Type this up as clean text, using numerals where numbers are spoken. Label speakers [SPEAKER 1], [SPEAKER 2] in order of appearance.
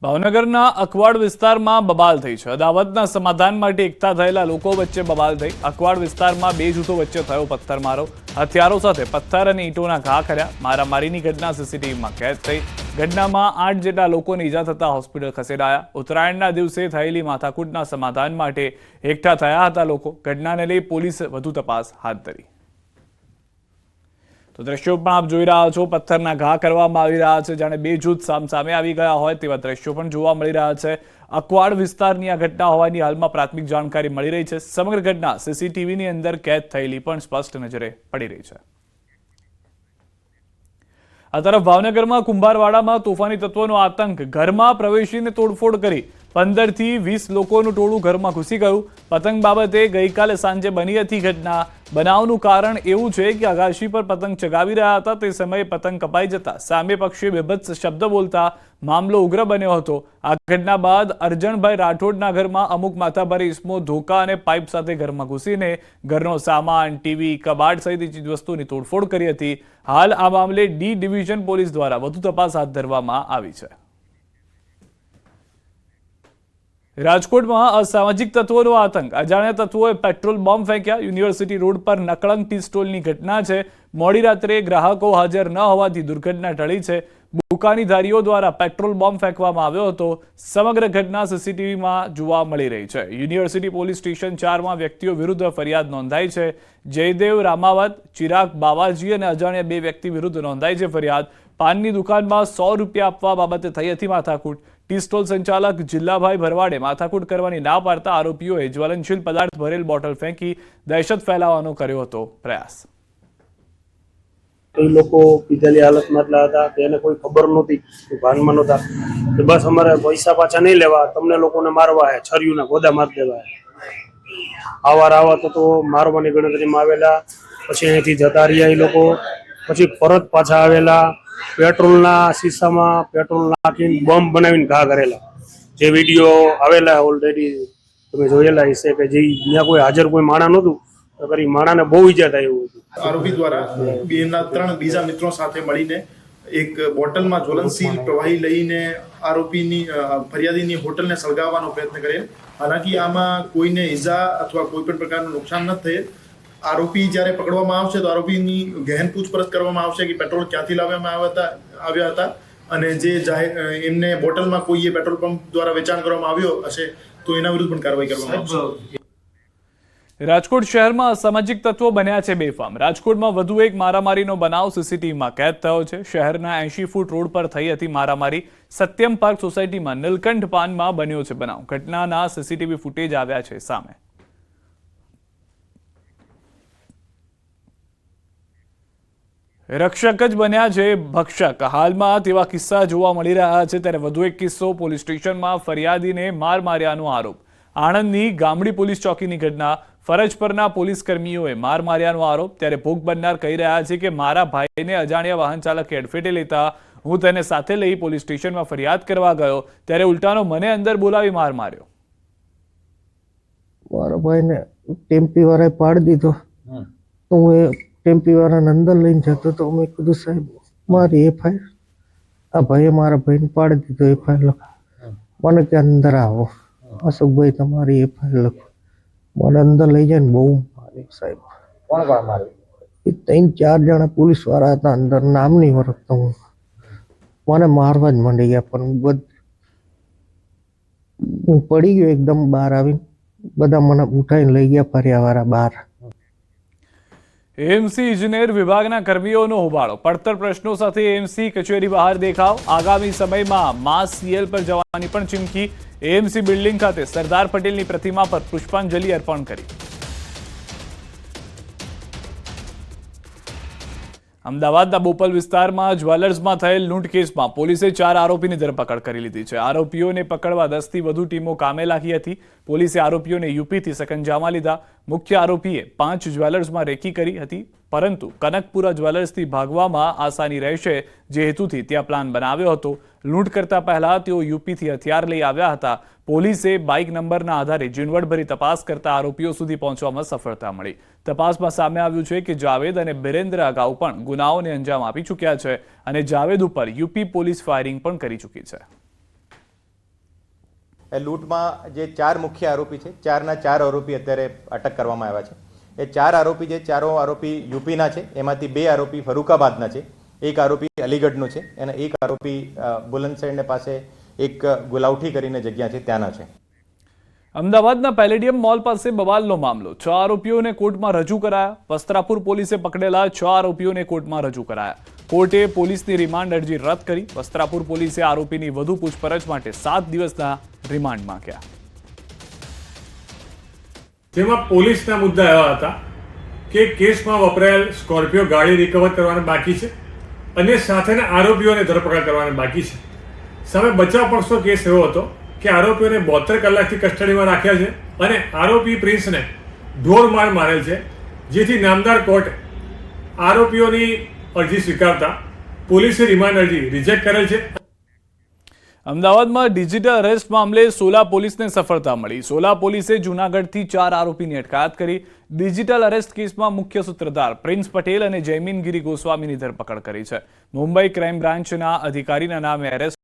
[SPEAKER 1] ભાવનગરના અકવાડ વિસ્તારમાં બબાલ થઈ છે। અદાવતના સમાધાન માટે એકઠા થયેલા લોકો વચ્ચે બબાલ થઈ। અકવાડ વિસ્તારમાં બે જૂથો વચ્ચે થયો પથ્થરમારો। હથિયારો સાથે પથ્થર અને ઈંટોના ઘા કર્યા। મારામારીની ઘટના સીસીટીવીમાં કેદ થઈ। ઘટનામાં 8 જેટલા લોકોને ઈજા થતા હોસ્પિટલ ખસેડાયા। ઉત્તરાયણના દિવસે થયેલી માથાકૂટના સમાધાન માટે એકઠા થયા હતા લોકો। ઘટનાને લઈ પોલીસે વધુ તપાસ હાથ ધરી। તો દ્રશ્યો પણ આપ જોઈ રહ્યા છો, પથ્થરના ઘા કરવામાં આવી રહ્યા છે, જાણે બે જૂથ સામસામે આવી ગયા હોય તેવા દ્રશ્યો પણ જોવા મળી રહ્યા છે। અકવાડ વિસ્તારની આ ઘટના હોવાની હાલમાં પ્રાથમિક જાણકારી મળી રહી છે। સમગ્ર ઘટના સીસીટીવીની અંદર કેદ થયેલી પણ સ્પષ્ટ નજરે પડી રહી છે। આ તરફ ભાવનગરમાં કુંભારવાડામાં તોફાની તત્વોનો આતંક। ઘરમાં પ્રવેશીને તોડફોડ કરી 15 થી 20 લોકોનું ટોળું ઘરમાં ઘૂસી ગયું। પતંગ બાબતે ગઈકાલે સાંજે બની હતી ઘટના। બનાવનું કારણ એવું છે કે આગાશી પર પતંગ ચગાવી રહ્યા હતા તે સમયે પતંગ કપાઈ જતા સામે પક્ષે બેભત્સ શબ્દ બોલતા મામલો ઉગ્ર બન્યો હતો। આ ઘટના બાદ અરજણભાઈ રાઠોડના ઘરમાં અમુક માથાભારે ઇસમો ધોકા અને પાઇપ સાથે ઘરમાં ઘૂસીને ઘરનો સામાન, ટીવી, કબાટ સહિતની ચીજવસ્તુની તોડફોડ કરી હતી। હાલ આ મામલે ડી ડિવિઝન પોલીસ દ્વારા વધુ તપાસ હાથ ધરવામાં આવી છે। રાજકોટમાં અસામાજિક તત્વોનો આતંક। અજાણ્યા તત્વોએ પેટ્રોલ બોમ્બ ફેંક્યા। યુનિવર્સિટી રોડ પર નકળંગ ટી સ્ટોલની ઘટના છે। મોડી રાત્રે ગ્રાહકો હાજર ન હોવાથી દુર્ઘટના ટળી છે। દુકાનીધારીઓ દ્વારા પેટ્રોલ બોમ્બ ફેંકવામાં આવ્યો હતો। સમગ્ર ઘટના સીસીટીવીમાં જોવા મળી રહી છે। યુનિવર્સિટી પોલીસ સ્ટેશન 4માં વ્યક્તિઓ વિરુદ્ધ ફરિયાદ નોંધાઈ છે। જયદેવ રામાવત, ચિરાગ બાવાજી અને અજાણ્યા બે વ્યક્તિ વિરુદ્ધ નોંધાઈ છે ફરિયાદ। પાનની દુકાનમાં 100 રૂપિયા આપવા બાબતે થઈ હતી માથાકૂટ। ટી સ્ટોલ સંચાલક જિલ્લાભાઈ ભરવાડે માથાકૂટ કરવાની ના પાડતા આરોપીઓએ જ્વલનશીલ પદાર્થ ભરેલ બોટલ ફેંકી દહેશત ફેલાવવાનો કર્યો હતો પ્રયાસ।
[SPEAKER 2] એ લોકો પીધેલી હાલતમાં એટલા હતા કે એને કોઈ ખબર નહોતી, ભાનમાં નહોતા કે બસ અમારે પૈસા પાછા નહીં લેવા, તમને લોકોને મારવા હે, છરીઓના ગોદા મારી દેવા હે। આવા તો મારવાની ગણતરીમાં આવેલા। પછી અહીંથી જતા રહ્યા એ લોકો। પછી પરત પાછા આવેલા। પેટ્રોલના શીશામાં પેટ્રોલ નાખીને બોમ્બ બનાવીને ઘા કરેલા। જે વિડીયો આવેલા ઓલરેડી તમે જોયેલા હશે કે જે ત્યાં કોઈ હાજર કોઈ માણા નહોતું તો કરી માણાને બહુ ઈજા થાય એવું હતું।
[SPEAKER 3] આરોપી દ્વારા 3 બીજા મિત્રો સાથે મળીને એક બોટલમાં જ્વલનશીલ પ્રવાહી લઈને આરોપીની ફરિયાદીની હોટલને સળગાવવાનો પ્રયત્ન કરેલ। હાલાકી આમાં કોઈને ઈજા અથવા કોઈ પણ પ્રકારનું નુકસાન ન થયેલ। આરોપી જ્યારે પકડવામાં આવશે તો આરોપીની ગહેન પૂછપરછ કરવામાં આવશે કે પેટ્રોલ ક્યાંથી લાવવામાં આવ્યા હતા અને જે એમને બોટલમાં કોઈએ પેટ્રોલ પંપ દ્વારા વેચાણ કરવામાં આવ્યો હશે તો એના વિરુદ્ધ પણ કાર્યવાહી કરવામાં આવશે।
[SPEAKER 1] રાજકોટ શહેરમાં અસામાજિક તત્વો બન્યા છે બેફામ। રાજકોટમાં વધુ એક મારામારીનો બનાવ સીસીટીવીમાં કેદ થયો છે। શહેરના 80 ફૂટ રોડ પર થઈ હતી મારામારી। સત્યમ પાર્ક સોસાયટીમાં નીલકંઠ પાનમાં બન્યો છે બનાવ। ઘટનાના સીસીટીવી ફૂટેજ આવ્યા છે સામે। રક્ષક જ બન્યા છે ભક્ષક। હાલમાં તેવા કિસ્સા જોવા મળી રહ્યા છે। ત્યારે વધુ એક કિસ્સો પોલીસ સ્ટેશનમાં ફરિયાદીને માર માર્યાનો આરોપ। આણંદની ગામડી પોલીસ ચોકીની ઘટના। ફરજ પરના પોલીસ કર્મીઓએ માર માર્યાનો આરોપ। ત્યારે ભોગ બનનાર કહી રહ્યા છે કે મારા ભાઈને અજાણ્યા વાહન ચાલકે અડફેટે લેતા હું તેને સાથે લઈ પોલીસ સ્ટેશનમાં ફરિયાદ કરવા ગયો ત્યારે ઉલટાનો મને અંદર બોલાવી માર માર્યો।
[SPEAKER 4] મારા ભાઈને ટેમ્પી વાળાએ પાડી દીધો તો હું એ ટેમ્પી વાળાને અંદર લઈને જતો તો મેં કીધું સાહેબ મારી એફઆઈઆર, આ ભાઈએ મારા ભાઈને પાડી દીધો, એફઆઈઆર લખો। મને કે અંદર આવો અશોકભાઈ તમારી એફઆઈઆર લખો। મને અંદર લઈ જાય ને બહુ માર્યો સાહેબ।
[SPEAKER 5] કોણ માર્યું?
[SPEAKER 4] એ 3-4 જણા પોલીસ વાળા હતા અંદર, નામ નહીં ઓળખતો હું। મને મારવા જ માંડી ગયા પણ હું પડી ગયો એકદમ બહાર આવીને। બધા મને ઉઠાઈને લઈ ગયા ફર્યાવાળા બહાર।
[SPEAKER 1] એએમસી ઇજનેર વિભાગના કર્મીઓનો હોબાળો। પડતર પ્રશ્નો સાથે એએમસી કચેરી બહાર દેખાવ। આગામી સમયમાં માસ સીએલ પર જવાની પણ ચીમકી। એએમસી બિલ્ડિંગ ખાતે સરદાર પટેલની પ્રતિમા પર પુષ્પાંજલિ અર્પણ કરી। અમદાવાદના બોપલ વિસ્તારમાં જ્વેલર્સમાં થયેલ લૂંટ કેસમાં પોલીસે 4 આરોપીની ધરપકડ કરી લીધી છે। આરોપીઓને પકડવા 10 થી વધુ ટીમો કામે લાગી હતી। પોલીસે આરોપીઓને યુપીથી સકંજામાં લીધા। મુખ્ય આરોપીએ 5 જ્વેલર્સમાં રેકી કરી હતી પરંતુ કનકપુરા જ્વેલર્સથી ભાગવામાં આસાની રહેશે જે હેતુથી ત્યાં પ્લાન બનાવ્યો હતો। લૂંટ કરતા પહેલા તેઓ યુપીથી હથિયાર લઈ આવ્યા હતા। પોલીસે બાઇક નંબરના આધારે ઝીણવટભરી તપાસ કરતા આરોપીઓ સુધી પહોંચવામાં સફળતા મળી। તપાસમાં સામે આવ્યું છે કે જાવેદ અને બિરેન્દ્ર અગાઉ પણ ગુનાઓને અંજામ આપી ચૂક્યા છે અને જાવેદ ઉપર યુપી પોલીસ ફાયરિંગ પણ કરી ચૂકી છે।
[SPEAKER 5] એ લૂંટમાં જે 4 મુખ્ય આરોપી છે, 4ના 4 આરોપી અત્યારે અટક કરવામાં આવ્યા છે. એ 4 આરોપી જે ચારો આરોપી યુપીના છે, એમાંથી 2 આરોપી ફરુખાબાદના છે, એક આરોપી અલીગઢનો છે અને એક આરોપી બુલંદશહેર પાસે એક ગુલાવઠી કરીને જગ્યા છે ત્યાંના છે.
[SPEAKER 1] અમદાવાદના પેલેડિયમ મોલ પાસે બવાલનો મામલો, 6 આરોપીઓને કોર્ટમાં રજૂ કરાયા. વસ્ત્રાપુર પોલીસે પકડેલા 6 આરોપીઓને કોર્ટમાં રજૂ કરાયા. કોર્ટે પોલીસની રિમાન્ડ અરજી રદ કરી. વસ્ત્રાપુર પોલીસે આરોપીની વધુ પૂછપરછ માટે 7 દિવસના રિમાન્ડ માંગ્યા.
[SPEAKER 6] જેમાં પોલીસના મુદ્દા એવા હતા કે કેસમાં વપરાયેલ સ્કોર્પિયો ગાડી રિકવર કરવાના બાકી છે અને સાથેના આરોપીઓને ધરપકડ કરવાના બાકી છે. સામે બચાવ પક્ષનો કેસ એવો હતો કે આરોપીઓને 72 કલાકથી કસ્ટડીમાં રાખ્યા છે અને આરોપી પ્રિન્સને ઢોર માર મારેલ છે, જેથી નામદાર કોર્ટે આરોપીઓની અરજી સ્વીકારતા પોલીસે રિમાન્ડ અરજી રિજેક્ટ કરેલ છે.
[SPEAKER 1] અમદાવાદમાં ડિજિટલ અરેસ્ટ મામલે સોલા પોલીસને સફળતા મળી. સોલા પોલીસે જૂનાગઢથી 4 આરોપીની અટકાયત કરી. ડિજિટલ અરેસ્ટ કેસમાં મુખ્ય સૂત્રધાર પ્રિન્સ પટેલ અને જયમીન ગિરી ગોસ્વામીની ધરપકડ કરી છે. મુંબઈ ક્રાઇમ બ્રાન્ચના અધિકારીના નામે એરેસ્ટ